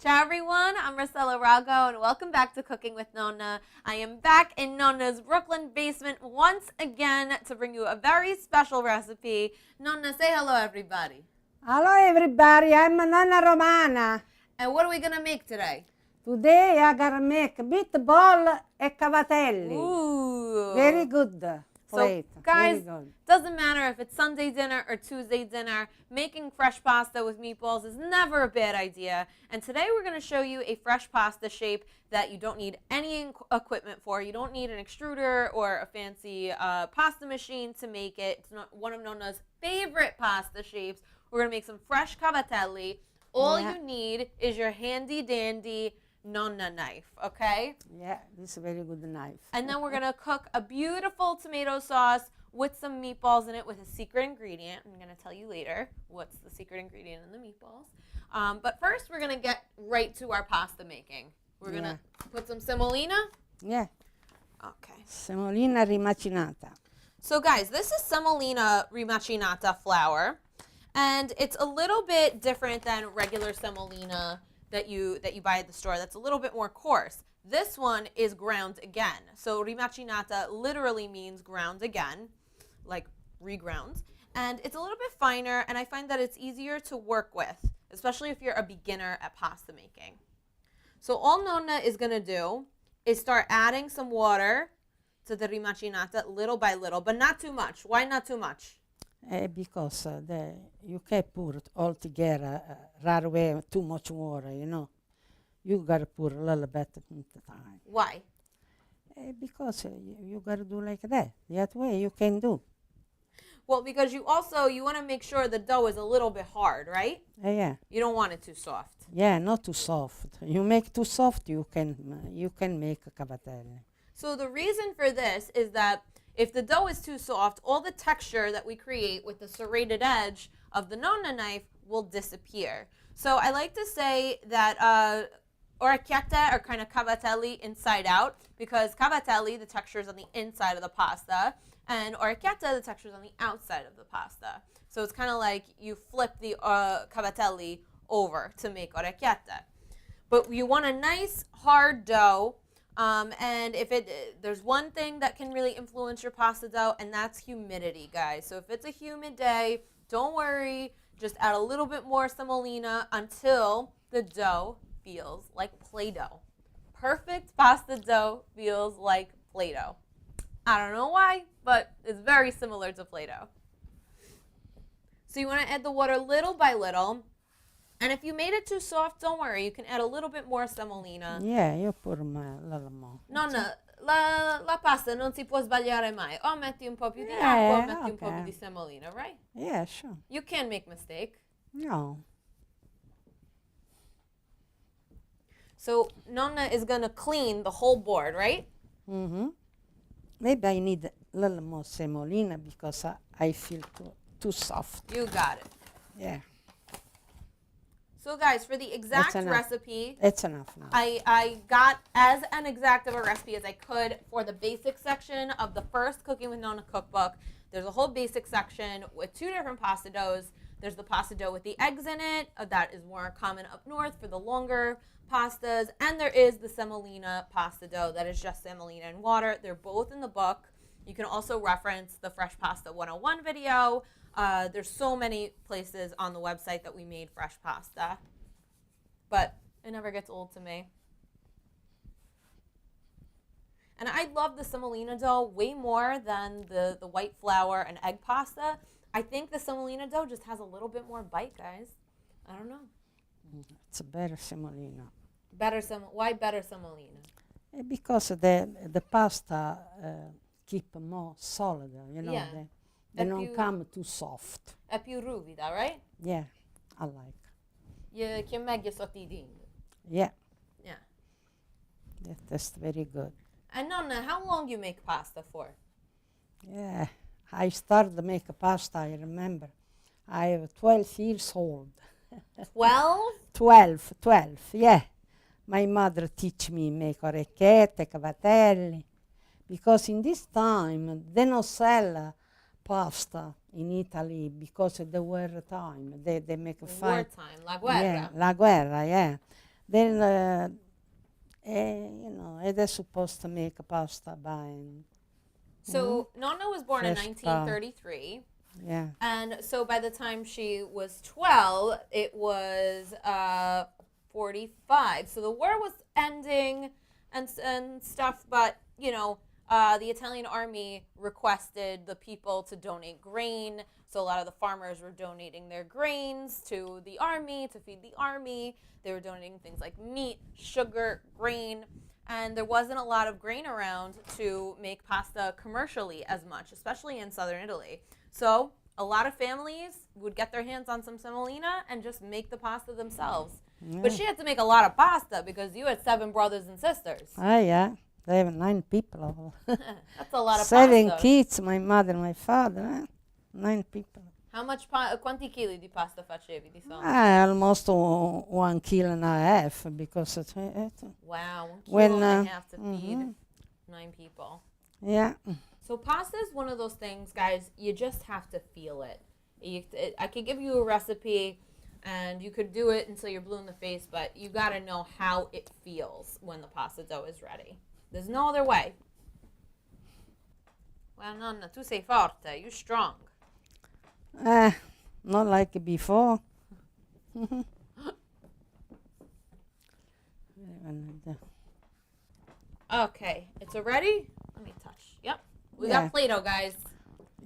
Ciao everyone, I'm Rossella Rago and welcome back to Cooking with Nonna. I am back in Nonna's Brooklyn basement once again to bring you a very special recipe. Nonna, say hello everybody. Hello everybody, I'm Nonna Romana. And what are we going to make today? Today I gotta make meatball and cavatelli. Ooh. Very good plate. So guys, very good. Doesn't matter if it's Sunday dinner or Tuesday dinner, making fresh pasta with meatballs is never a bad idea. And today we're going to show you a fresh pasta shape that you don't need any equipment for. You don't need an extruder or a fancy pasta machine to make it. It's one of Nonna's favorite pasta shapes. We're going to make some fresh cavatelli. All you need is your handy dandy Nonna knife, okay? Yeah, this is a very good knife. And then we're going to cook a beautiful tomato sauce with some meatballs in it with a secret ingredient. I'm going to tell you later what's the secret ingredient in the meatballs. But first, we're going to get right to our pasta making. We're going to put some semolina. Yeah. Okay. Semolina rimacinata. So guys, this is semolina rimacinata flour. And it's a little bit different than regular semolina that you buy at the store. That's a little bit more coarse. This one is ground again. So rimacinata literally means ground again, like reground. And it's a little bit finer, and I find that it's easier to work with, especially if you're a beginner at pasta making. So all Nonna is going to do is start adding some water to the rimacinata little by little, but not too much. Why not too much? Because you can't put all together right away too much water, you know. You gotta put a little bit at the time. Why? Because you gotta do like that. That way you can do. Well, because you want to make sure the dough is a little bit hard, right? Yeah. You don't want it too soft. Yeah, not too soft. You make too soft, you can make a cavatelli. So the reason for this is that if the dough is too soft, all the texture that we create with the serrated edge of the Nonna knife will disappear. So I like to say that orecchiette are kind of cavatelli inside out, because cavatelli, the texture is on the inside of the pasta, and orecchiette, the texture is on the outside of the pasta. So it's kind of like you flip the cavatelli over to make orecchiette. But you want a nice hard dough. And if there's one thing that can really influence your pasta dough, and that's humidity, guys. So if it's a humid day, don't worry. Just add a little bit more semolina until the dough feels like Play-Doh. Perfect pasta dough feels like Play-Doh. I don't know why, but it's very similar to Play-Doh. So you want to add the water little by little. And if you made it too soft, don't worry. You can add a little bit more semolina. Yeah, io pure a little more. Nonna, la pasta non si può sbagliare mai. O metti un po' più di acqua o metti un po' più di semolina, right? Yeah, sure. You can make mistake. No. So Nonna is going to clean the whole board, right? Mm-hmm. Maybe I need a little more semolina because I feel too soft. You got it. Yeah. So guys, for the exact recipe, it's enough now. I got as an exact of a recipe as I could for the basic section of the first Cooking with Nonna cookbook. There's a whole basic section with 2 different pasta doughs. There's the pasta dough with the eggs in it. That is more common up north for the longer pastas. And there is the semolina pasta dough that is just semolina and water. They're both in the book. You can also reference the Fresh Pasta 101 video. There's so many places on the website that we made fresh pasta, but it never gets old to me. And I love the semolina dough way more than the white flour and egg pasta. I think the semolina dough just has a little bit more bite, guys. I don't know. It's a better semolina. Why better semolina? Because the pasta keep more solid, you know. Yeah. They don't come too soft. È più ruvida, right? Yeah, I like. Che meglio sottidinho. Yeah. Yeah. That's very good. And Nonna, how long you make pasta for? Yeah, I started to make pasta, I remember. I was 12 years old. 12? 12, yeah. My mother teach me make orecchiette, cavatelli. Because in this time, they don't sell pasta in Italy because of the war time. They make a fight. Wartime, la guerra. Yeah, la guerra, yeah. Then, ed è supposed to make pasta buying. So Nonna was born in Fresh 1933. Yeah. And so by the time she was 12, it was 45. So the war was ending and stuff, but, the Italian army requested the people to donate grain. So a lot of the farmers were donating their grains to the army to feed the army. They were donating things like meat, sugar, grain. And there wasn't a lot of grain around to make pasta commercially as much, especially in southern Italy. So a lot of families would get their hands on some semolina and just make the pasta themselves. Yeah. But she had to make a lot of pasta because you had 7 brothers and sisters. Ah, yeah. They have 9 people. That's a lot of 7 pasta. kids, my mother, my father. 9 people. How much quanti chili di pasta facevi di solito? Almost 1.5 kilos because Wow, 1 when, kilo and a half to feed mhm. 9 people. Yeah. So pasta is one of those things, guys, you just have to feel it. I could give you a recipe and you could do it until you're blue in the face, but you got to know how it feels when the pasta dough is ready. There's no other way. Well, Nonna, tu sei forte. You're strong. Not like before. Okay, it's ready? Let me touch. Yep. We Yeah. got Play-Doh, guys.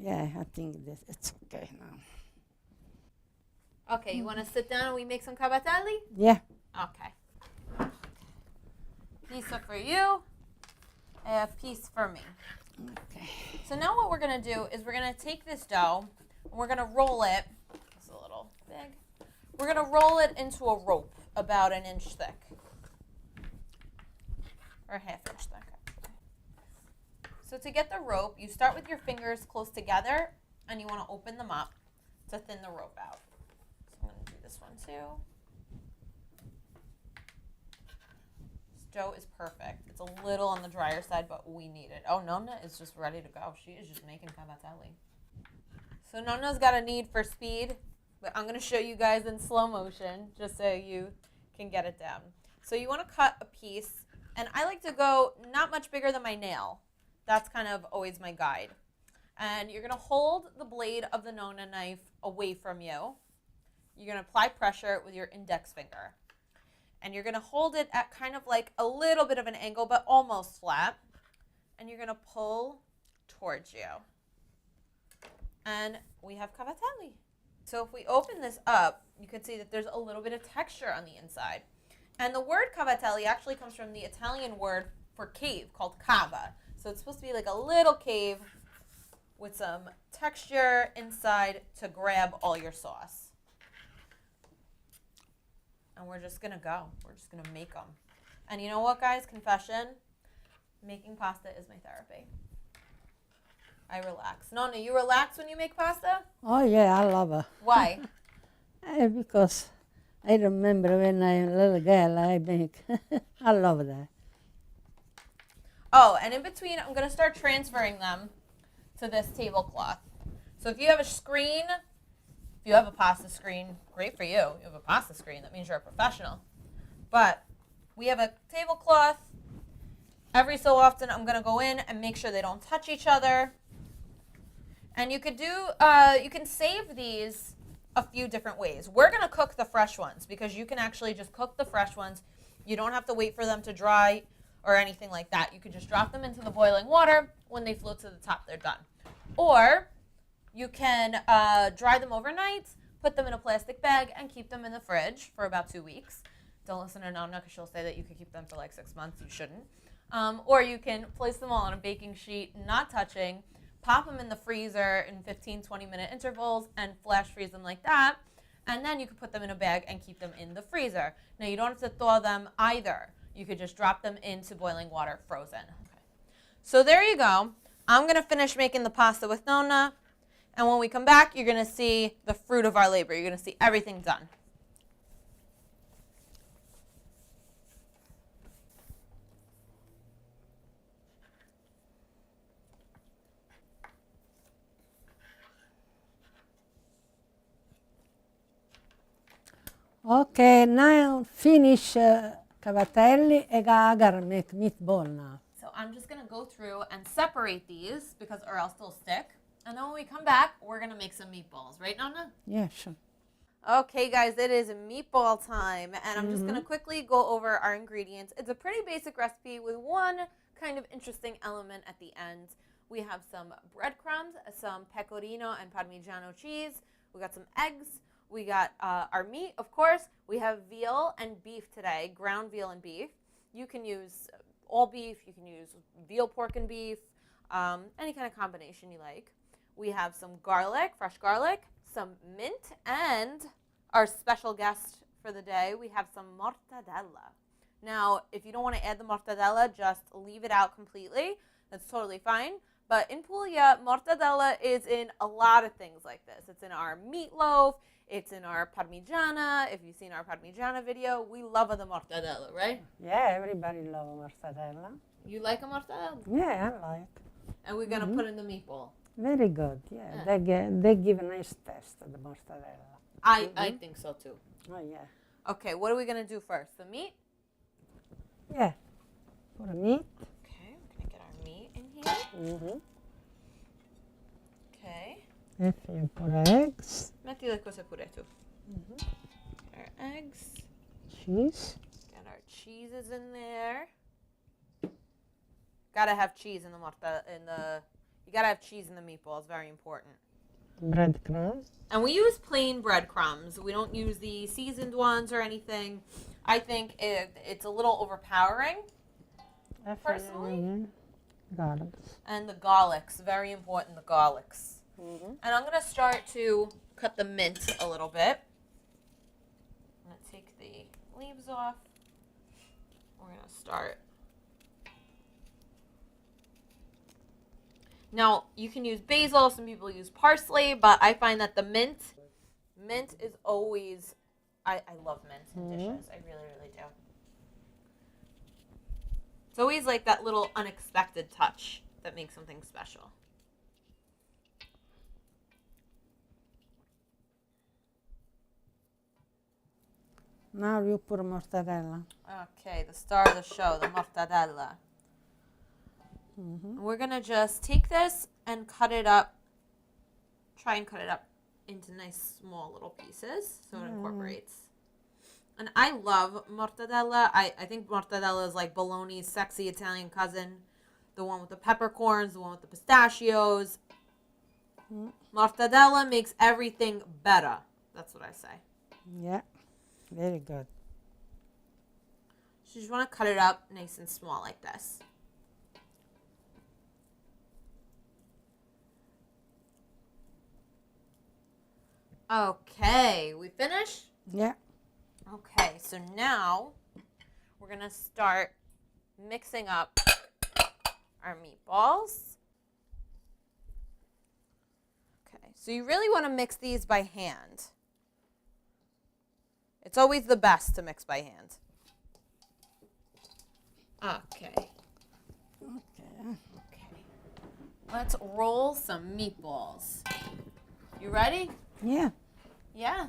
Yeah, I think that it's okay now. Okay, you want to sit down and we make some cavatelli? Yeah. Okay. Piece for you, a piece for me. Okay. So now what we're going to do is we're going to take this dough and we're going to roll it. It's a little big. We're going to roll it into a rope about 1 inch thick. Or 1/2 inch thick. So to get the rope, you start with your fingers close together and you want to open them up to thin the rope out. So I'm going to do this one too. This dough is perfect. It's a little on the drier side, but we need it. Oh, Nonna is just ready to go. She is just making cavatelli. So Nonna's got a need for speed, but I'm going to show you guys in slow motion just so you can get it down. So you want to cut a piece, and I like to go not much bigger than my nail. That's kind of always my guide. And you're going to hold the blade of the Nonna knife away from you. You're going to apply pressure with your index finger. And you're going to hold it at kind of like a little bit of an angle, but almost flat. And you're going to pull towards you. And we have cavatelli. So if we open this up, you can see that there's a little bit of texture on the inside. And the word cavatelli actually comes from the Italian word for cave called cava. So it's supposed to be like a little cave with some texture inside to grab all your sauce. And we're just going to go. We're just going to make them. And you know what, guys? Confession, making pasta is my therapy. I relax. Nonna, you relax when you make pasta? Oh, yeah, I love her. Why? Because I remember when I was a little girl, I make. I love that. Oh, and in between, I'm going to start transferring them to this tablecloth. So if you have a screen, if you have a pasta screen, great for you. You have a pasta screen, that means you're a professional. But we have a tablecloth. Every so often, I'm going to go in and make sure they don't touch each other. And you could you can save these a few different ways. We're going to cook the fresh ones because you can actually just cook the fresh ones. You don't have to wait for them to dry or anything like that. You could just drop them into the boiling water. When they float to the top, they're done. Or you can dry them overnight, put them in a plastic bag, and keep them in the fridge for about 2 weeks. Don't listen to Nonna because she'll say that you could keep them for like 6 months. You shouldn't. Or you can place them all on a baking sheet, not touching, pop them in the freezer in 15, 20-minute intervals, and flash freeze them like that. And then you could put them in a bag and keep them in the freezer. Now, you don't have to thaw them either. You could just drop them into boiling water, frozen. Okay. So there you go. I'm going to finish making the pasta with Nonna. And when we come back, you're going to see the fruit of our labor. You're going to see everything done. Okay, now finish cavatelli and agar make meatball now. So I'm just gonna go through and separate these because or else they'll stick. And then when we come back, we're gonna make some meatballs, right, Nonna? Yeah, sure. Okay, guys, it is meatball time, and I'm just gonna quickly go over our ingredients. It's a pretty basic recipe with one kind of interesting element at the end. We have some breadcrumbs, some pecorino and parmigiano cheese. We got some eggs. We got our meat, of course. We have veal and beef today, ground veal and beef. You can use all beef. You can use veal, pork, and beef, any kind of combination you like. We have some garlic, fresh garlic, some mint, and our special guest for the day, we have some mortadella. Now, if you don't want to add the mortadella, just leave it out completely. That's totally fine. But in Puglia, mortadella is in a lot of things like this. It's in our meatloaf. It's in our parmigiana. If you've seen our parmigiana video, we love the mortadella, right? Yeah, everybody love mortadella. You like a mortadella? Yeah, I like. And we're going to put in the meatball. Very good, yeah. They give a nice taste to the mortadella. I think so too. Oh, yeah. Okay, what are we going to do first? The meat? Yeah. For the meat. Okay, we're going to get our meat in here. Okay. If you put eggs. Metti le cose pure tu. Our eggs. Cheese. Got our cheeses in there. Gotta have cheese in the you gotta have cheese in the meatballs, very important. Breadcrumbs. And we use plain breadcrumbs. We don't use the seasoned ones or anything. I think it's a little overpowering, personally. Garlics. And the garlics, very important, the garlics. And I'm gonna start to cut the mint a little bit. I'm gonna take the leaves off. We're gonna start. Now, you can use basil, some people use parsley, but I find that the mint is always, I love mint in dishes. I really, really do. It's always like that little unexpected touch that makes something special. Now you put mortadella. Okay, the star of the show, the mortadella. We're going to just take this and cut it up, try and cut it up into nice small little pieces so it incorporates. And I love mortadella. I think mortadella is like bologna's sexy Italian cousin. The one with the peppercorns, the one with the pistachios. Mortadella makes everything better. That's what I say. Yeah, very good. So you just want to cut it up nice and small like this. Okay, we finished? Yeah. Okay, so now we're going to start mixing up our meatballs. Okay, so you really want to mix these by hand. It's always the best to mix by hand. Okay. Let's roll some meatballs. You ready? Yeah. Yeah?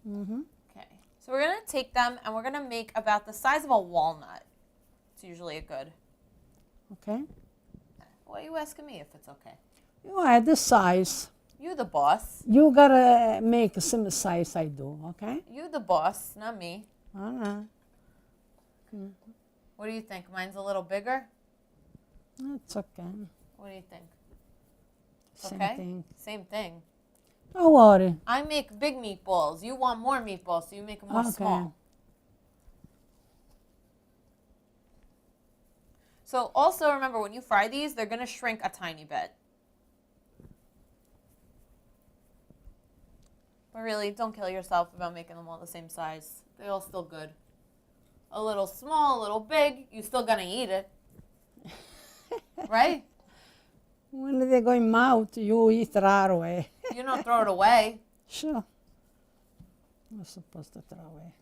Okay. So we're going to take them and we're going to make about the size of a walnut. It's usually a good. Okay. Why are you asking me if it's okay? You add the size. You the boss. You gotta make the same size I do, okay? You the boss, not me. All right. What do you think? Mine's a little bigger? It's okay. What do you think? Same Okay? thing. Same thing. Don't worry. I make big meatballs. You want more meatballs, so you make them more small. So also remember, when you fry these, they're going to shrink a tiny bit. But really, don't kill yourself about making them all the same size. They're all still good. A little small, a little big, you're still going to eat it. Right? When they go in mouth, you eat right away. You don't throw it away. Sure. You're supposed to throw away.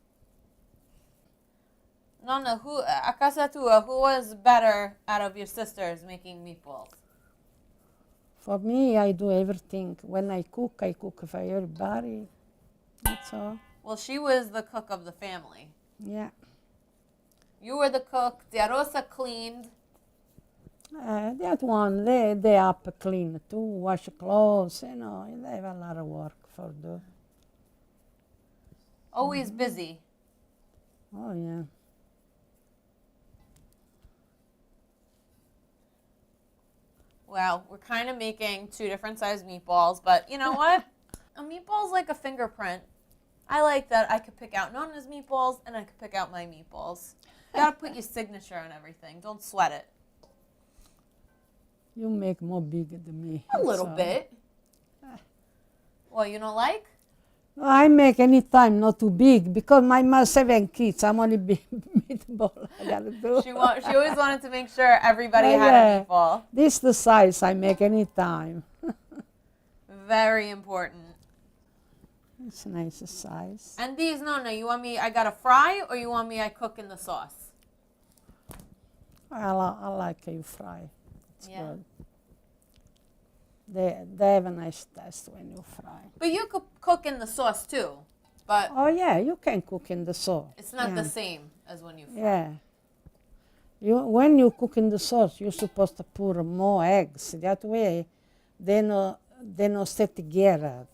Nonna, a casa tua, who was better out of your sisters making meatballs? For me, I do everything. When I cook for everybody. That's all. Well, she was the cook of the family. Yeah. You were the cook. De Rosa cleaned. That one, they up clean too, wash clothes, you know, they have a lot of work for do. Always busy. Oh, yeah. Well, we're kind of making 2 different sized meatballs, but you know what? A meatball's like a fingerprint. I like that I could pick out Nonna's meatballs and I could pick out my meatballs. You gotta put your signature on everything. Don't sweat it. You make more big than me. A little so. bit. Well, you don't like? I make any time not too big because my 7 kids. I'm only big meatball. I gotta do. She always wanted to make sure everybody had Yeah. a meatball. This is the size I make any time. Very important. It's a nice size. And these, Nonna, you want me, I gotta fry or you want me I cook in the sauce? I like you fry. It's Yeah. good. They have a nice taste when you fry. But you could cook in the sauce too. But Oh yeah, you can cook in the sauce. it's not yeah. the same as when you fry. Yeah. When you cook in the sauce, you're supposed to put more eggs. That way, they no stay together.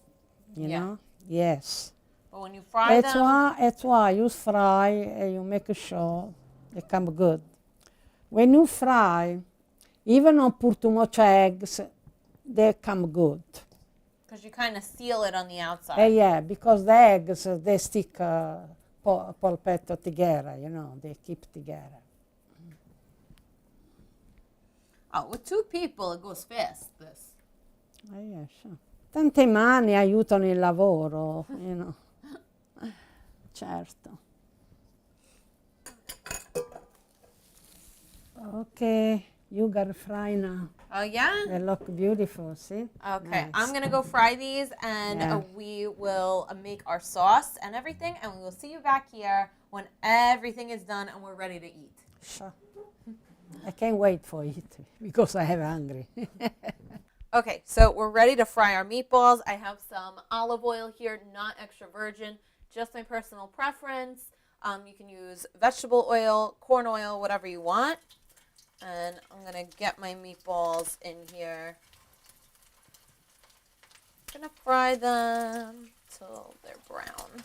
You Yeah. know. Yes. But when you fry them, That's why you fry and you make sure they come good. When you fry, even don't put too much eggs, they come good. because you kind of seal it on the outside. Yeah, because the eggs they stick polpetto together. You know, they keep together. Oh, with 2 people, it goes fast, this. Yeah, sure. Tante mani aiutano il lavoro, you know. Certo. Okay, you got fry now. Oh, yeah? They look beautiful, see? Okay, Nice. I'm going to go fry these, and Yeah. we will make our sauce and everything, and we will see you back here when everything is done and we're ready to eat. Sure. I can't wait for it because I have hungry. Okay, so we're ready to fry our meatballs. I have some olive oil here, not extra virgin, just my personal preference. You can use vegetable oil, corn oil, whatever you want. And I'm going to get my meatballs in here. I'm going to fry them till they're brown.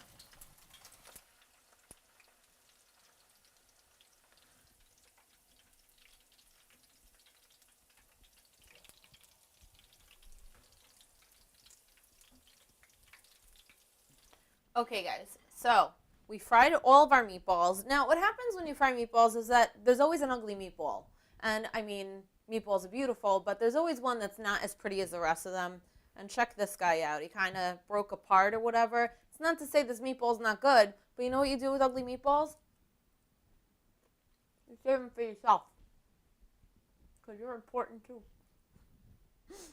Okay, guys, so we fried all of our meatballs. Now, what happens when you fry meatballs is that there's always an ugly meatball. And, I mean, meatballs are beautiful, but there's always one that's not as pretty as the rest of them. And check this guy out. He kind of broke apart or whatever. It's not to say this meatball's not good, but you know what you do with ugly meatballs? You save them for yourself. Because you're important, too. It's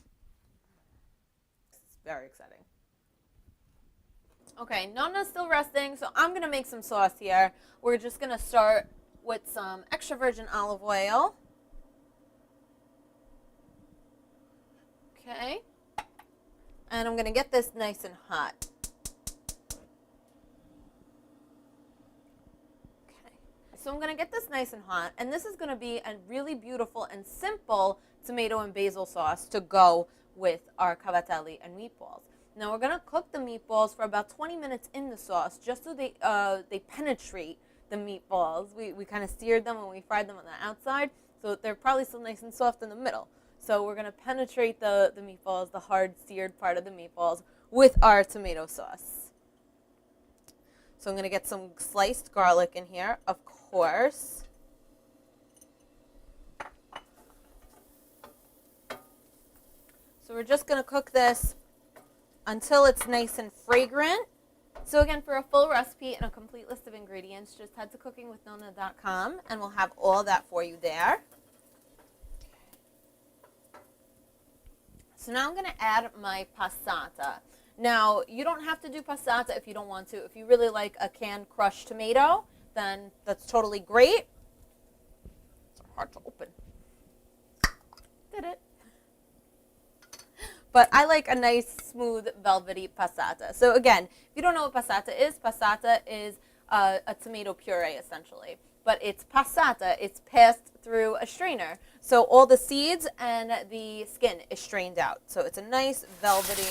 very exciting. Okay, Nonna's still resting, so I'm going to make some sauce here. We're just going to start with some extra virgin olive oil. Okay. And I'm going to get this nice and hot. Okay. So I'm going to get this nice and hot, and this is going to be a really beautiful and simple tomato and basil sauce to go with our cavatelli and meatballs. Now we're going to cook the meatballs for about 20 minutes in the sauce just so they penetrate the meatballs. We kind of seared them when we fried them on the outside, so they're probably still nice and soft in the middle. So we're going to penetrate the meatballs, the hard seared part of the meatballs, with our tomato sauce. So I'm going to get some sliced garlic in here, of course. So we're just going to cook this until it's nice and fragrant. So again, for a full recipe and a complete list of ingredients, just head to cookingwithnonna.com and we'll have all that for you there. So now I'm going to add my passata. Now, you don't have to do passata if you don't want to. If you really like a canned crushed tomato, then that's totally great. It's hard to open. Did it. but I like a nice, smooth, velvety passata. So again, if you don't know what passata is a tomato puree essentially. But it's passata, it's passed through a strainer. So all the seeds and the skin is strained out. So it's a nice, velvety.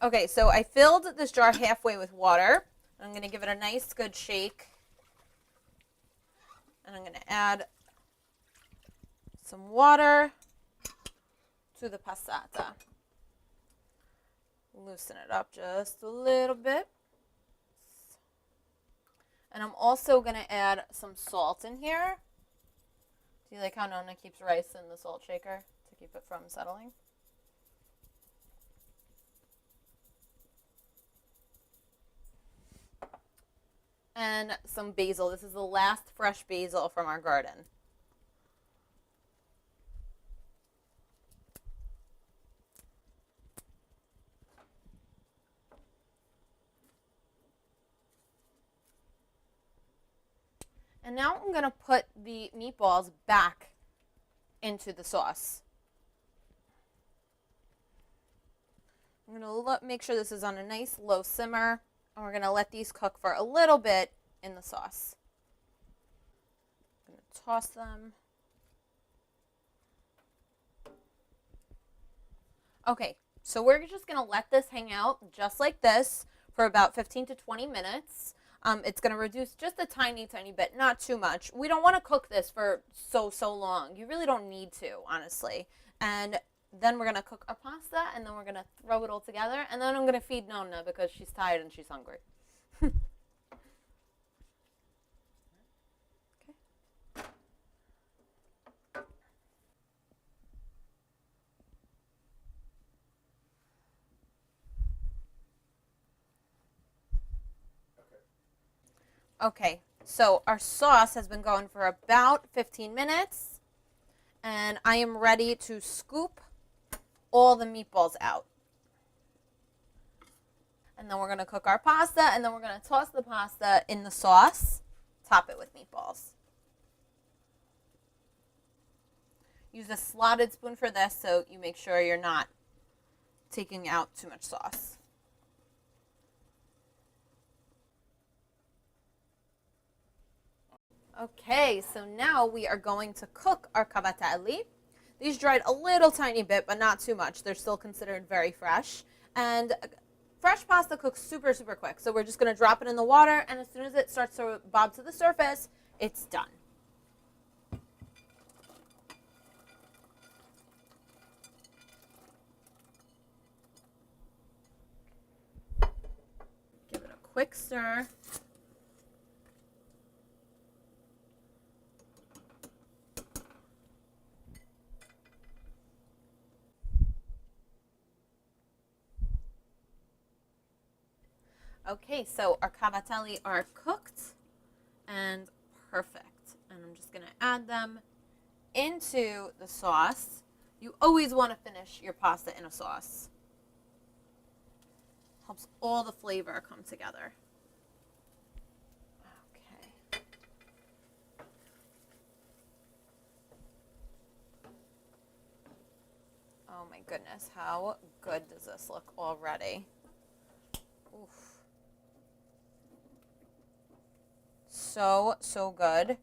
Okay, so I filled this jar halfway with water. I'm going to give it a nice, good shake. And I'm going to add some water to the passata. Loosen it up just a little bit. And I'm also going to add some salt in here. Do you like how Nonna keeps rice in the salt shaker to keep it from settling? And some basil. This is the last fresh basil from our garden. And now I'm going to put the meatballs back into the sauce. I'm going to make sure this is on a nice low simmer. And we're going to let these cook for a little bit in the sauce. I'm going to toss them. Okay, so we're just going to let this hang out just like this for about 15 to 20 minutes. It's going to reduce just a tiny, tiny bit, not too much. We don't want to cook this for so long. You really don't need to, honestly. And then we're going to cook our pasta, and then we're going to throw it all together. And then I'm going to feed Nonna because she's tired and she's hungry. Okay, so our sauce has been going for about 15 minutes, and I am ready to scoop all the meatballs out. And then we're going to cook our pasta, and then we're going to toss the pasta in the sauce, top it with meatballs. Use a slotted spoon for this so you make sure you're not taking out too much sauce. Okay, so now we are going to cook our cavatelli. These dried a little tiny bit, but not too much. They're still considered very fresh. And fresh pasta cooks super quick. So we're just going to drop it in the water, and as soon as it starts to bob to the surface, it's done. Give it a quick stir. Okay, so our cavatelli are cooked and perfect. And I'm just going to add them into the sauce. You always want to finish your pasta in a sauce. Helps all the flavor come together. Okay. Oh my goodness, how good does this look already? Oof. So good.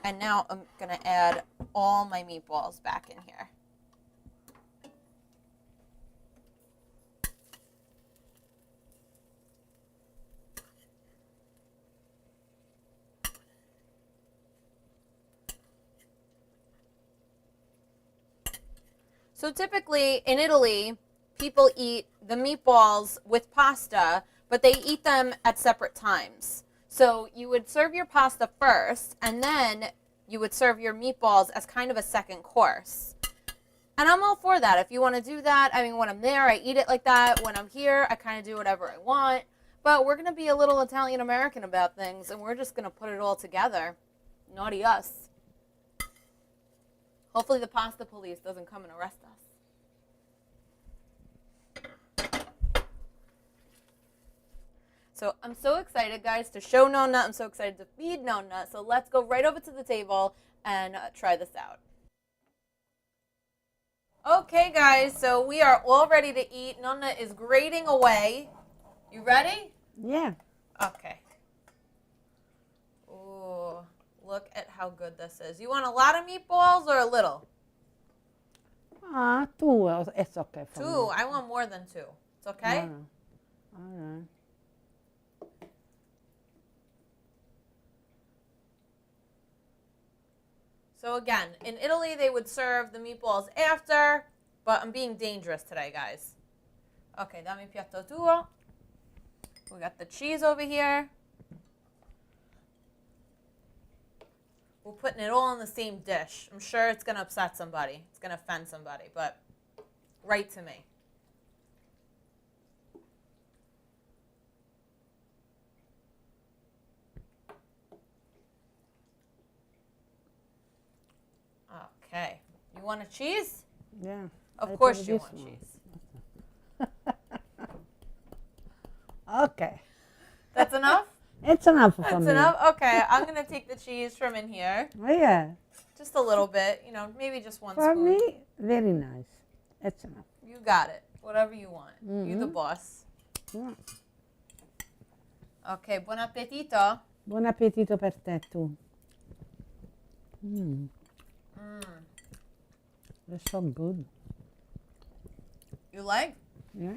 And now I'm going to add all my meatballs back in here. So typically in Italy, people eat the meatballs with pasta, but they eat them at separate times. So you would serve your pasta first, and then you would serve your meatballs as kind of a second course. And I'm all for that. If you want to do that, I mean, when I'm there, I eat it like that. When I'm here, I kind of do whatever I want. But we're going to be a little Italian-American about things, and we're just going to put it all together. Naughty us. Hopefully the pasta police doesn't come and arrest us. So I'm so excited, guys, to show Nonna. I'm so excited to feed Nonna. So let's go right over to the table and try this out. Okay, guys, so we are all ready to eat. Nonna is grating away. You ready? Yeah. Okay. Ooh, look at how good this is. You want a lot of meatballs or a little? Two. It's okay for me. Two. I want more than two. It's okay? All right. So again, in Italy, they would serve the meatballs after, but I'm being dangerous today, guys. Okay, dammi piatto tuo. We got the cheese over here. We're putting it all in the same dish. I'm sure it's going to upset somebody. It's going to offend somebody, but right to me. Okay. You want a cheese? Yeah. Of course you want cheese. Okay. That's enough? It's enough for me. That's enough? Okay. I'm going to take the cheese from in here. Oh, yeah. Just a little bit. You know, maybe just one For spoon. me, very nice. It's enough. You got it. Whatever you want. You the boss. Yeah. Okay. Buon appetito. Buon appetito per te, tu. It's so good. You like? Yeah.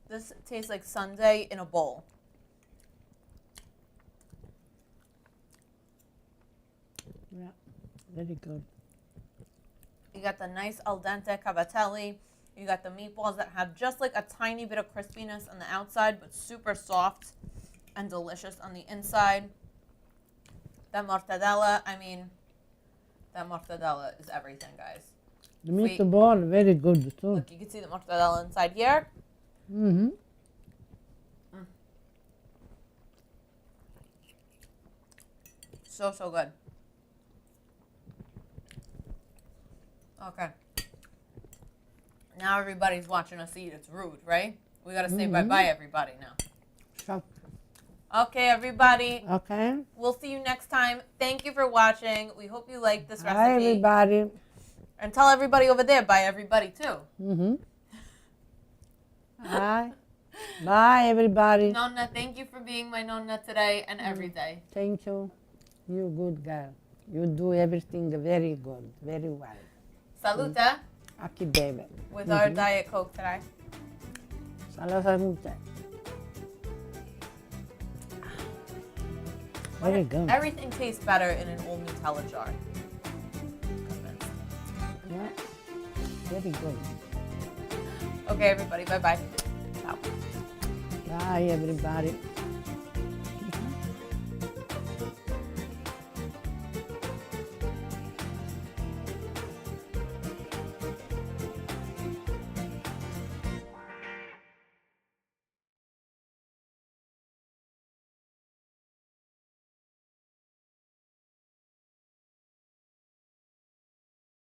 This tastes like sundae in a bowl. Yeah. Very good. You got the nice al dente cavatelli. You got the meatballs that have just like a tiny bit of crispiness on the outside, but super soft and delicious on the inside. That mortadella, I mean, that mortadella is everything, guys. The meatball, very good too. Look, you can see the mortadella inside here. Mm-hmm. So, so good. Okay. Now everybody's watching us eat. It's rude, right? We got to say bye-bye, everybody, now. So, Okay, everybody. okay. We'll see you next time. Thank you for watching. We hope you like this recipe. Hi, everybody. And tell everybody over there, bye, everybody, too. Mm-hmm. Bye. Bye, everybody. Nonna, thank you for being my Nonna today and every day. Thank you. You good girl. You do everything very good, very well. Salute A chi beve. with our Diet Coke today. Salute. Very good. Everything tastes better in an old Nutella jar. Convinced. Yeah. Very good. Okay, everybody, bye-bye. Ciao. Bye, everybody.